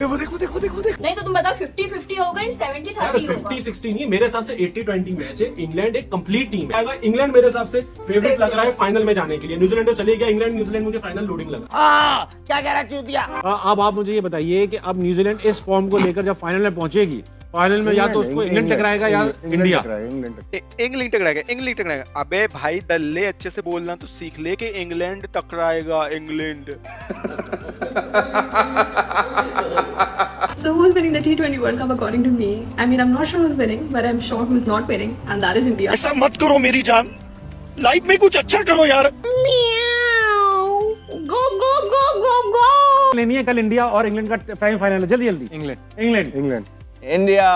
वो देखो देखो देखो देखो। नहीं तो तुम बताओ 50-50 होगा, 70-30 होगा। 50-60 नहीं, मेरे हिसाब से 80-20 मैच है। इंग्लैंड एक कंप्लीट टीम है। इंग्लैंड मेरे हिसाब से फेवरेट लग रहा है फाइनल में जाने के लिए। न्यूजीलैंड तो चले गया, न्यूजीलैंड मुझे फाइनल लोडिंग लगा। क्या कह रहा चूतिया। अब आप मुझे ये बताइए कि अब न्यूजीलैंड इस फॉर्म को लेकर जब फाइनल में पहुंचेगी, फाइनल में या तो उसको इंग्लैंड टकराएगा या इंडिया। इंग्लैंड टकराएगा। अबे भाई दल्ले, अच्छे से बोलना तो सीख ले कि इंग्लैंड टकराएगा। England. So who's winning the T20 World Cup according to me? I mean, I'm not sure who's winning, but I'm sure who's not winning, and that is India. ऐसा मत करो मेरी जान, लाइफ में कुछ अच्छा करो यार। Go go go go go! लेनी है कल इंडिया और इंग्लैंड का फाइनल। जल्दी जल्दी। England India.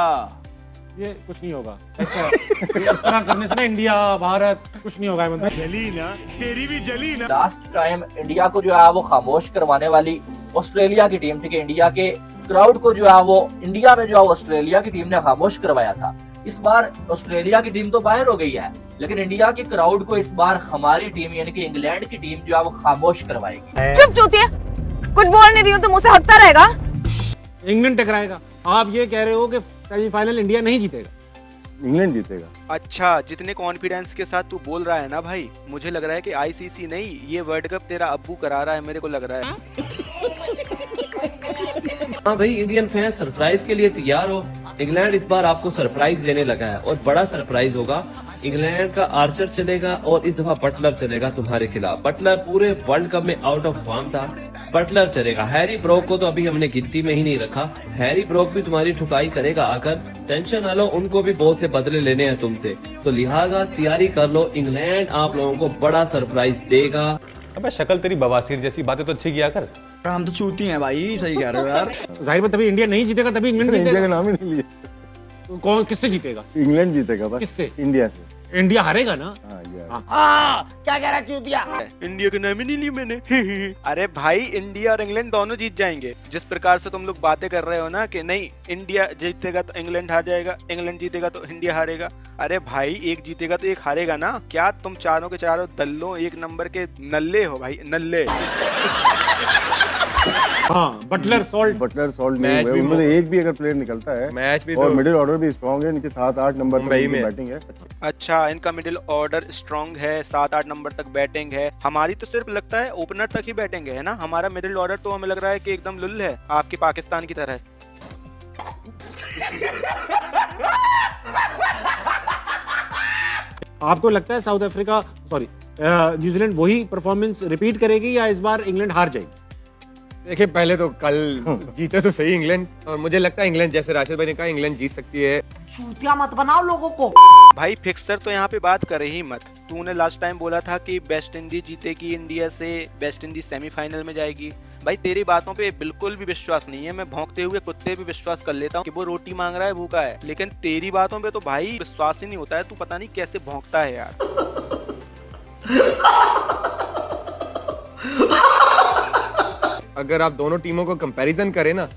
ये कुछ नहीं होगा ऐसा। इस तरह करने से ना इंडिया भारत कुछ नहीं होगा। मतलब जली ना, तेरी भी जली ना। लास्ट टाइम इंडिया को जो है वो खामोश करवाने वाली ऑस्ट्रेलिया की टीम थी कि इंडिया के क्राउड को जो है वो इंडिया में जो है ऑस्ट्रेलिया की टीम ने खामोश करवाया था। इस बार ऑस्ट्रेलिया की टीम तो बाहर हो गई है, लेकिन इंडिया के क्राउड को इस बार हमारी टीम यानी कि इंग्लैंड की टीम जो है वो खामोश करवाएगी। चुप चूतिया, कुछ बोल नहीं रही हूँ तो मुझसे हकता रहेगा। इंग्लैंड टकराएगा। आप ये कह रहे हो कि सेमीफाइनल इंडिया नहीं जीतेगा, इंग्लैंड जीतेगा। अच्छा, जितने कॉन्फिडेंस के साथ तू बोल रहा है ना भाई, मुझे लग रहा है कि आईसीसी नहीं, ये वर्ल्ड कप तेरा अब्बू करा रहा है, मेरे को लग रहा है। हाँ भाई, इंडियन फैन सरप्राइज के लिए तैयार हो। इंग्लैंड इस बार आपको सरप्राइज देने लगा है और बड़ा सरप्राइज होगा। इंग्लैंड का आर्चर चलेगा और इस दफा बटलर चलेगा तुम्हारे खिलाफ। बटलर पूरे वर्ल्ड कप में आउट ऑफ फॉर्म था, बटलर चलेगा। हैरी ब्रोक को तो अभी हमने गिनती में ही नहीं रखा। हैरी ब्रोक भी तुम्हारी ठुकाई करेगा आकर, टेंशन ना लो, उनको भी बहुत से बदले लेने हैं तुमसे, तो लिहाजा तैयारी कर लो। इंग्लैंड आप लोगों को बड़ा सरप्राइज देगा। अबे शक्ल तेरी बवासीर जैसी, बातें तो अच्छी किया कर। हम तो चूती हैं भाई, सही कह रहे हो यार। जाहिर बात, तभी इंडिया नहीं जीतेगा, तभी इंग्लैंड जीतेगा। इंडिया का नाम ही नहीं लिया। तो कौन किससे जीतेगा? इंग्लैंड जीतेगा बस। किससे? इंडिया से। इंडिया हारेगा ना। क्या कह रहा चूतिया। इंडिया का नाम ही नहीं लिया मैंने। अरे भाई, इंडिया और इंग्लैंड दोनों जीत जाएंगे। जिस प्रकार से तुम लोग बातें कर रहे हो ना कि नहीं इंडिया जीतेगा तो इंग्लैंड हार जाएगा, इंग्लैंड जीतेगा तो इंडिया हारेगा। अरे भाई, एक जीतेगा तो एक हारेगा ना। क्या तुम चारों के चारों दल्लों एक नंबर के नल्ले हो भाई, नल्ले। हाँ, बटलर सॉल्ट नहीं हुए उनमें से एक भी अगर प्लेयर निकलता है मैच भी और तो मिडिल ऑर्डर भी स्ट्रांग है, नीचे 7-8 नंबर मुंबई में बैटिंग है। अच्छा, इनका मिडिल ऑर्डर स्ट्रांग है, 7-8 नंबर तक बैटिंग है। हमारी तो सिर्फ लगता है ओपनर तक ही बैटिंग है ना। हमारा मिडिल ऑर्डर तो हमें लग रहा है कि एकदम लुल है, आपके पाकिस्तान की तरह। आपको लगता है साउथ अफ्रीका न्यूजीलैंड वही परफॉर्मेंस रिपीट करेगी या इस बार इंग्लैंड हार जाएगी? देखिए, पहले तो कल जीते तो सही इंग्लैंड, और मुझे लगता है इंग्लैंड, जैसे राशिद भाई ने कहा, इंग्लैंड जीत सकती है। चूतिया मत बनाओ लोगों को। भाई फिक्सर तो यहाँ पे बात करे ही मत। तूने लास्ट टाइम बोला था कि वेस्ट इंडीज जीतेगी इंडिया से, वेस्ट इंडीज सेमीफाइनल में जाएगी। भाई तेरी बातों पे बिल्कुल भी विश्वास नहीं है। मैं भौंकते हुए कुत्ते पे विश्वास कर लेता हूँ कि वो रोटी मांग रहा है, भूखा है, लेकिन तेरी बातों पे तो भाई विश्वास ही नहीं होता है। तू पता नहीं कैसे भौंकता है यार। अगर आप दोनों टीमों को कंपैरिजन करें ना,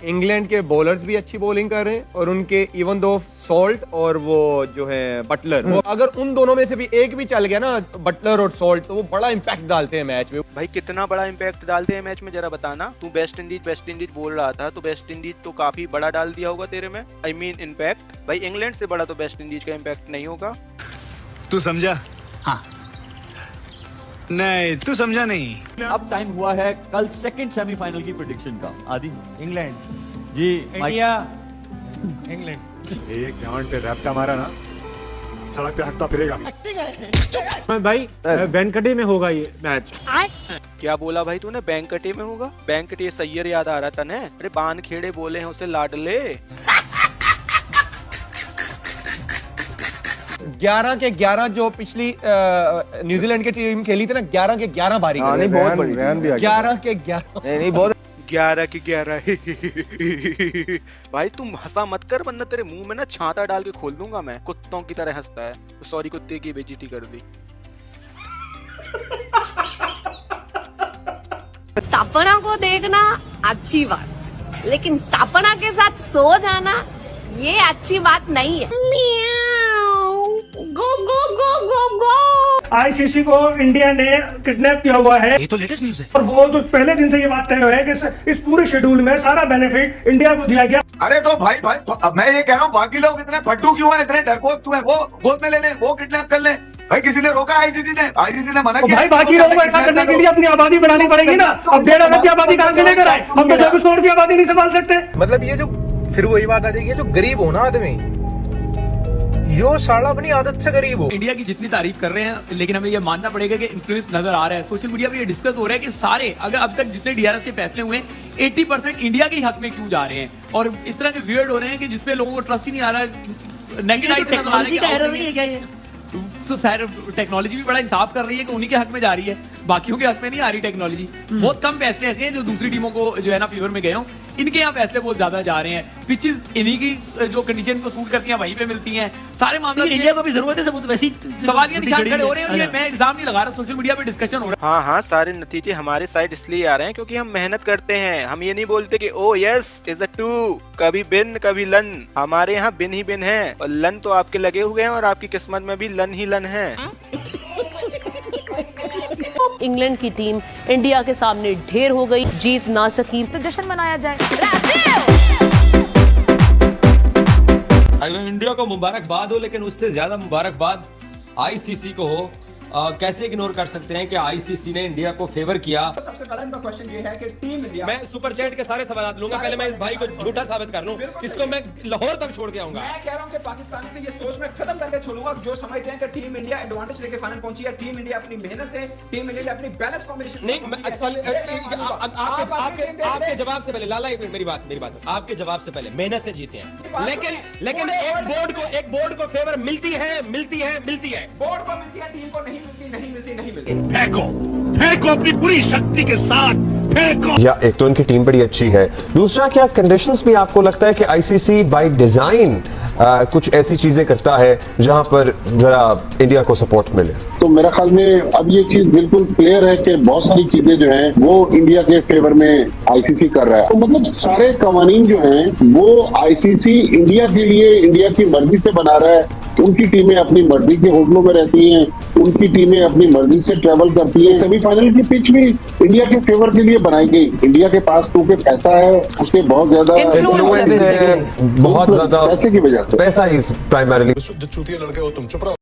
इंग्लैंड के बॉलर्स भी अच्छी बॉलिंग कर रहे हैं, और उनके इवन दो सॉल्ट और वो जो है बटलर, वो अगर उन दोनों में से भी एक भी चल गया ना, बटलर और सॉल्ट, तो वो बड़ा इम्पैक्ट डालते हैं मैच में। भाई कितना बड़ा इम्पैक्ट डालते हैं मैच में, जरा बताना। तू वेस्ट इंडीज बोल रहा था, तो वेस्ट इंडीज तो काफी बड़ा डाल दिया होगा तेरे में, आई मीन इम्पैक्ट। भाई इंग्लैंड से बड़ा तो वेस्ट इंडीज का इम्पैक्ट नहीं होगा। तू समझा? हाँ नहीं, तू समझा नहीं। अब टाइम हुआ है कल सेकंड सेमीफाइनल की प्रेडिक्शन का। आदि इंग्लैंड जी, इंडिया इंग्लैंड। एक ग्राउंड पे रैप्टा मारा ना, सड़क पे हकता फिरेगा। भाई वेंकटे में होगा ये मैच। क्या बोला भाई तूने? बैंकटे में होगा? बैंकटे सैयर याद आ रहा था ना। अरे बान खेड़े बोले हैं उसे लाडले। 11 के 11 जो पिछली न्यूजीलैंड की टीम खेली थी ना, 11 के 11 बारी। नहीं, बहुत बड़ी। 11 के 11 नहीं बहुत 11 के 11। भाई तुम हंसा मत कर, वरना तेरे मुंह में ना छाता डाल के खोल दूंगा मैं। कुत्तों की तरह हंसता है। सॉरी, कुत्ते की बेइज्जती कर दी। सपना को देखना अच्छी बात, लेकिन सपना के साथ सो जाना ये अच्छी बात नहीं है। गो गो गो गो गो। आईसीसी को इंडिया ने किडनैप किया हुआ है। ये तो लेटेस्ट न्यूज़ है। और वो तो पहले दिन से ये बात तय है कि इस पूरे शेड्यूल में सारा बेनिफिट इंडिया को दिया गया। अरे तो भाई मैं ये कह रहा हूँ, बाकी लोग इतने फट्टू क्यों है, इतने डरपोक क्यों है? वो गोद में ले लें, वो किडनैप कर लें। भाई किसी ने रोका? आईसीसी ने मना किया। भाई बाकी लोगों को ऐसा करने के लिए अपनी आबादी बढ़ानी पड़ेगी ना। अब 1.5 अरब की आबादी कहां से लेकर आए? हम तो 24 करोड़ की आबादी नहीं संभाल सकते। मतलब ये जो फिर वही बात आ जाएगी, जो गरीब हो ना आदमी, यो साला अपनी आदत से गरीब हो। इंडिया की जितनी तारीफ कर रहे हैं, लेकिन हमें ये मानना पड़ेगा कि इन्फ्लुएंस नजर आ रहा है। सोशल मीडिया पे ये डिस्कस हो रहा है कि सारे, अगर अब तक जितने डीआरएस के फैसले हुए 80% इंडिया के ही हक में क्यों जा रहे हैं, और इस तरह के वियर्ड हो रहे हैं कि जिसपे लोगों को ट्रस्ट ही नहीं आ रहा है। नेगेटिव तो सर टेक्नोलॉजी भी बड़ा इंसाफ कर रही है कि उन्हीं के हक में जा रही है, बाकियों के हक में नहीं आ रही टेक्नोलॉजी। बहुत कम फैसले ऐसे हैं जो दूसरी टीमों को जो है ना फेवर में गए हों, इनके यहाँ फैसले बहुत ज्यादा जा रहे हैं। पिचेस इन्हीं की जो कंडीशन को सूट करती हैं वहीं पे मिलती हैं। सारे मामले इंडिया को भी जरूरत है सबूत, वैसी सवाल ये निशान खड़े हो रहे हैं। मैं इल्जाम नहीं लगा रहा, सोशल मीडिया पे डिस्कशन हो रहा है। हाँ, सारे नतीजे हमारे साइड इसलिए आ रहे हैं क्योंकि हम मेहनत करते हैं। हम ये नहीं बोलते कि oh yes is a two, कभी बिन कभी लन। हमारे यहाँ बिन ही बिन है, और लन तो आपके लगे हुए हैं, और आपकी किस्मत में भी लन ही लन है। इंग्लैंड की टीम इंडिया के सामने ढेर हो गई, जीत ना सकी तो जश्न मनाया जाए। अगर इंडिया को मुबारकबाद हो, लेकिन उससे ज्यादा मुबारकबाद आईसीसी को हो। कैसे इग्नोर कर सकते हैं कि आईसीसी ने इंडिया को फेवर किया। सबसे पहला इनका क्वेश्चन ये है कि टीम इंडिया, मैं सुपर चैट के सारे सवाल लूंगा, पहले मैं इस भाई को झूठा साबित कर लूं, इसको मैं लाहौर तक छोड़ के आऊंगा। मैं कह रहा हूं कि पाकिस्तानी की ये सोच मैं खत्म करके छोड़ूंगा जो समझते हैं कि टीम इंडिया एडवांटेज लेके फाइनल पहुंची है। टीम इंडिया अपनी मेहनत से, टीम इंडिया अपनी बैलेंस कॉम्बिनेशन नहीं, आपके जवाब से पहले लाला एक मिनट मेरी बात आपके जवाब से पहले मेहनत से जीते हैं, लेकिन एक बोर्ड को फेवर मिलती है। बोर्ड को मिलती है, टीम को नहीं मिलती। फेंको अपनी पूरी शक्ति के साथ फेंको। या एक तो इनकी टीम बड़ी अच्छी है, दूसरा क्या कंडीशंस भी आपको लगता है कि आईसीसी बाय डिजाइन कुछ ऐसी चीजें करता है जहां पर जरा इंडिया को सपोर्ट मिले? तो मेरा ख्याल में अब ये चीज बिल्कुल क्लियर है कि बहुत सारी चीजें जो हैं वो इंडिया के फेवर में आईसीसी कर रहा है। तो मतलब सारे कवानीन जो हैं वो आईसीसी इंडिया के लिए इंडिया की मर्जी से बना रहा है। उनकी टीमें अपनी मर्जी के होटलों में रहती हैं, उनकी टीमें अपनी मर्जी से ट्रेवल करती हैं। सेमीफाइनल की पिच भी इंडिया के फेवर के लिए बनाई गई। इंडिया के पास क्योंकि पैसा है, उसके बहुत ज्यादा इन्फ्लुएंस है, बहुत ज्यादा पैसे की वजह से। पैसा इज प्राइमरीली। जो चूतिया लड़के हो तुम, चुप रहो।